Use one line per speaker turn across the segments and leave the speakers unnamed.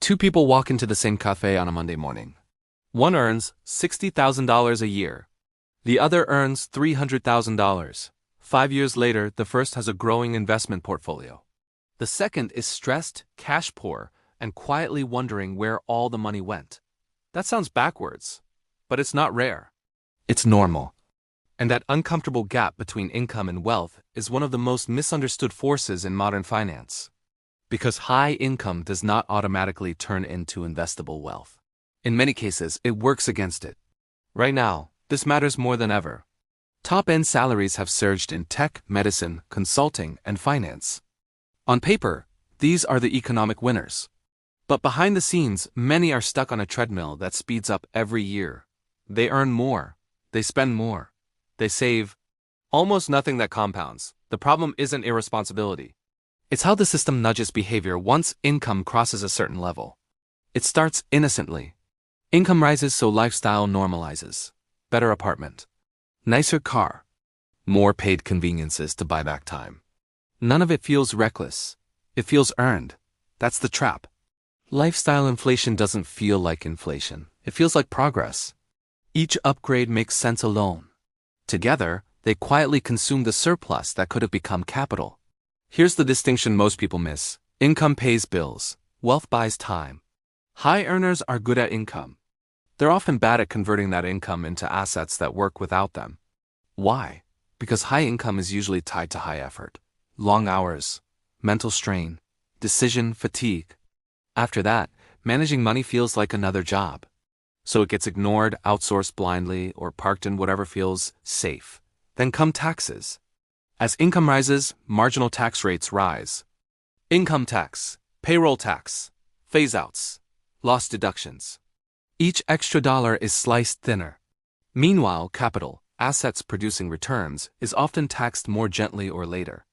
Two people walk into the same cafe on a Monday morning. One earns $60,000 a year. The other earns $300,000. 5 years later, the first has a growing investment portfolio. The second is stressed, cash poor, and quietly wondering where all the money went. That sounds backwards, but it's not rare. It's normal. And that uncomfortable gap between income and wealth is one of the most misunderstood forces in modern finance. Because high income does not automatically turn into investable wealth. In many cases, it works against it. Right now, this matters more than ever. Top-end salaries have surged in tech, medicine, consulting, and finance. On paper, these are the economic winners. But behind the scenes, many are stuck on a treadmill that speeds up every year. They earn more. They spend more. They save. Almost nothing that compounds. The problem isn't irresponsibility. It's how the system nudges behavior once income crosses a certain level. It starts innocently. Income rises so lifestyle normalizes. Better apartment. Nicer car. More paid conveniences to buy back time. None of it feels reckless. It feels earned. That's the trap. Lifestyle inflation doesn't feel like inflation. It feels like progress. Each upgrade makes sense alone. Together, they quietly consume the surplus that could have become capital. Here's the distinction most people miss. Income pays bills. Wealth buys time. High earners are good at income. They're often bad at converting that income into assets that work without them. Why? Because high income is usually tied to high effort, long hours, mental strain, decision fatigue. After that, managing money feels like another job. So it gets ignored, outsourced blindly, or parked in whatever feels safe. Then come taxes. As income rises, marginal tax rates rise. Income tax, payroll tax, phase-outs, loss deductions. Each extra dollar is sliced thinner. Meanwhile, capital, assets producing returns, is often taxed more gently or later.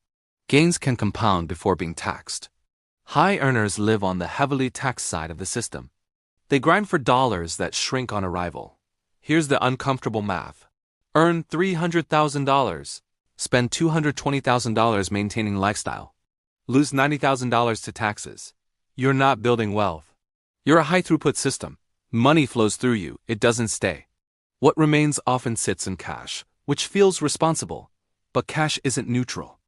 Gains can compound before being taxed. High earners live on the heavily taxed side of the system. They grind for dollars that shrink on arrival. Here's the uncomfortable math. Earn $300,000. Spend $220,000 maintaining lifestyle. Lose $90,000 to taxes. You're not building wealth. You're a high-throughput system. Money flows through you, it doesn't stay. What remains often sits in cash, which feels responsible. But cash isn't neutral.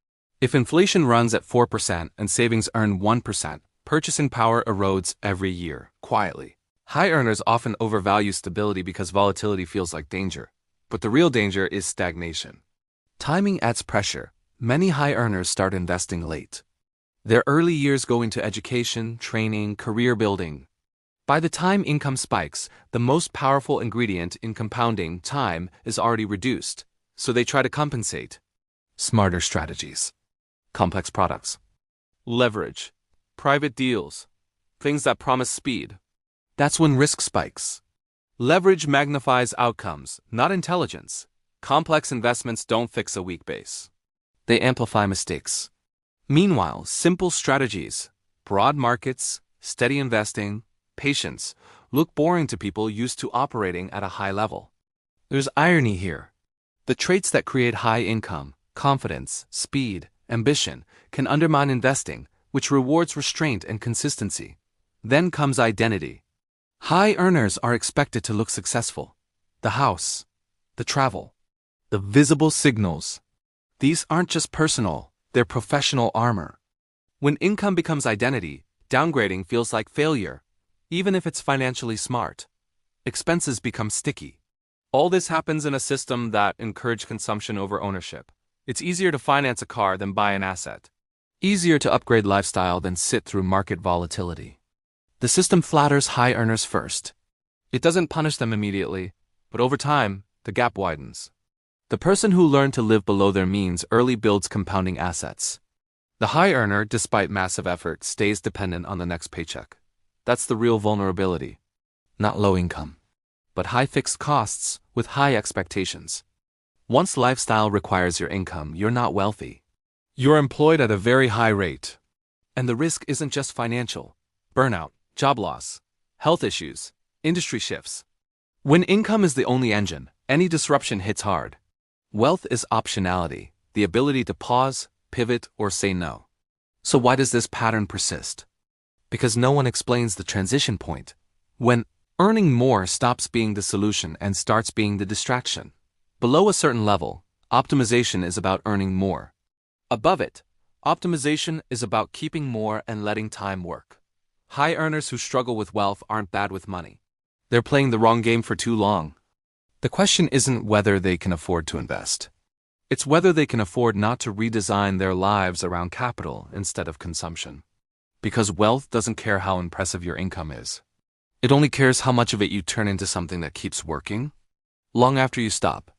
If inflation runs at 4% and savings earn 1%, purchasing power erodes every year, quietly. High earners often overvalue stability because volatility feels like danger. But the real danger is stagnation. Timing adds pressure. Many high earners start investing late. Their early years go into education, training, career building. By the time income spikes, the most powerful ingredient in compounding, time, is already reduced, so they try to compensate. Smarter strategies. Complex products. Leverage. Private deals. Things that promise speed. That's when risk spikes. Leverage magnifies outcomes, not intelligence. Complex investments don't fix a weak base. They amplify mistakes. Meanwhile, simple strategies, broad markets, steady investing, patience, look boring to people used to operating at a high level. There's irony here. The traits that create high income, confidence, speed, ambition, can undermine investing, which rewards restraint and consistency. Then comes identity. High earners are expected to look successful. The house, the travel, the visible signals. These aren't just personal, they're professional armor. When income becomes identity, downgrading feels like failure, even if it's financially smart. Expenses become sticky. All this happens in a system that encourages consumption over ownership. It's easier to finance a car than buy an asset. Easier to upgrade lifestyle than sit through market volatility. The system flatters high earners first. It doesn't punish them immediately, but over time, the gap widens. The person who learned to live below their means early builds compounding assets. The high earner, despite massive effort, stays dependent on the next paycheck. That's the real vulnerability. Not low income, but high fixed costs with high expectations. Once lifestyle requires your income, you're not wealthy. You're employed at a very high rate. And the risk isn't just financial. Burnout, job loss, health issues, industry shifts. When income is the only engine, any disruption hits hard. Wealth is optionality, the ability to pause, pivot, or say no. So why does this pattern persist? Because no one explains the transition point, when earning more stops being the solution and starts being the distraction. Below a certain level, optimization is about earning more. Above it, optimization is about keeping more and letting time work. High earners who struggle with wealth aren't bad with money. They're playing the wrong game for too long. The question isn't whether they can afford to invest. It's whether they can afford not to redesign their lives around capital instead of consumption. Because wealth doesn't care how impressive your income is. It only cares how much of it you turn into something that keeps working long after you stop.